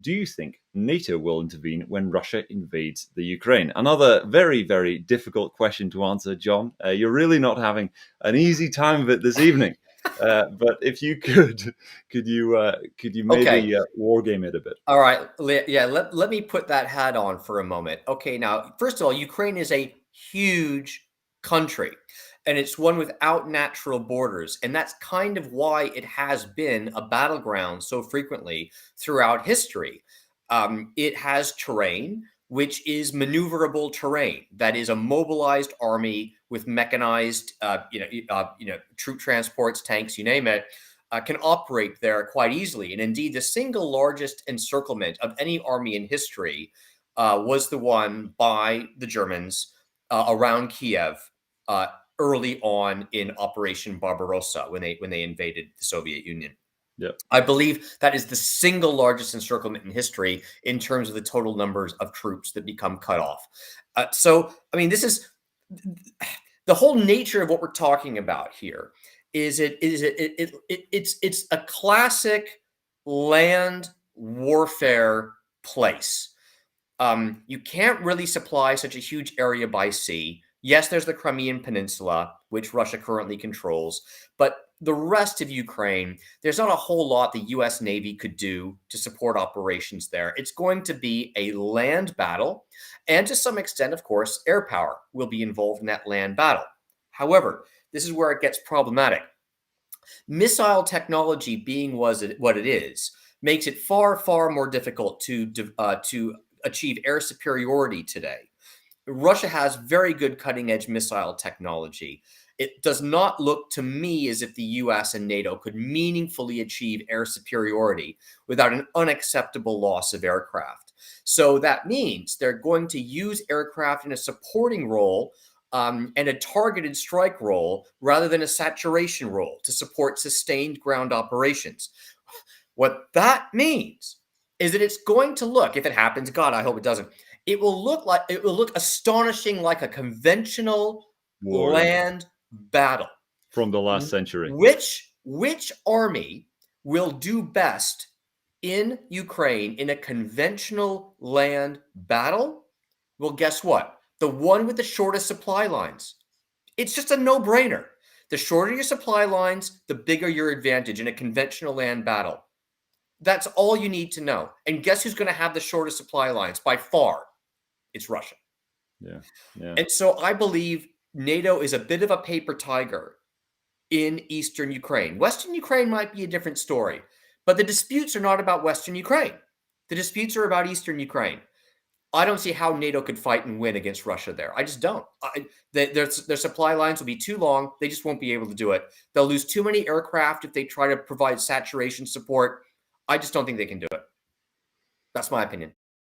do you think NATO will intervene when Russia invades the Ukraine? Another very, very difficult question to answer, John. You're really not having an easy time of it this evening. But if you could you Okay. maybe war game it a bit? All right. Yeah. Let me put that hat on for a moment. Okay. Now, first of all, Ukraine is a huge country and it's one without natural borders. And that's kind of why it has been a battleground so frequently throughout history. It has terrain, which is maneuverable terrain. That is a mobilized army with mechanized, troop transports, tanks, you name it, can operate there quite easily. And indeed, the single largest encirclement of any army in history was the one by the Germans around Kiev uh, early on in Operation Barbarossa when they invaded the Soviet Union. Yeah. I believe that is the single largest encirclement in history in terms of the total numbers of troops that become cut off. I mean, this is the whole nature of what we're talking about here. It's a classic land warfare place. You can't really supply such a huge area by sea. Yes, there's the Crimean Peninsula, which Russia currently controls, but the rest of Ukraine, there's not a whole lot the US Navy could do to support operations there. It's going to be a land battle, and to some extent, of course, air power will be involved in that land battle. However, this is where it gets problematic. Missile technology being what it is makes it far, far more difficult to achieve air superiority today. Russia has very good cutting edge missile technology. It does not look to me as if the US and NATO could meaningfully achieve air superiority without an unacceptable loss of aircraft. So that means they're going to use aircraft in a supporting role and a targeted strike role rather than a saturation role to support sustained ground operations. What that means is that it's going to look, if it happens, God, I hope it doesn't, it will look astonishing like a conventional War, yeah, land battle. from the last century. Which army will do best in Ukraine in a conventional land battle? Well, guess what? The one with the shortest supply lines. It's just a no-brainer. The shorter your supply lines, the bigger your advantage in a conventional land battle. That's all you need to know. And guess who's going to have the shortest supply lines by far? It's Russia. Yeah, yeah. And so I believe NATO is a bit of a paper tiger in Eastern Ukraine. Western Ukraine might be a different story, but the disputes are not about Western Ukraine. The disputes are about Eastern Ukraine. I don't see how NATO could fight and win against Russia there. I just don't. Their supply lines will be too long. They just won't be able to do it. They'll lose too many aircraft if they try to provide saturation support. I just don't think they can do it. That's my opinion.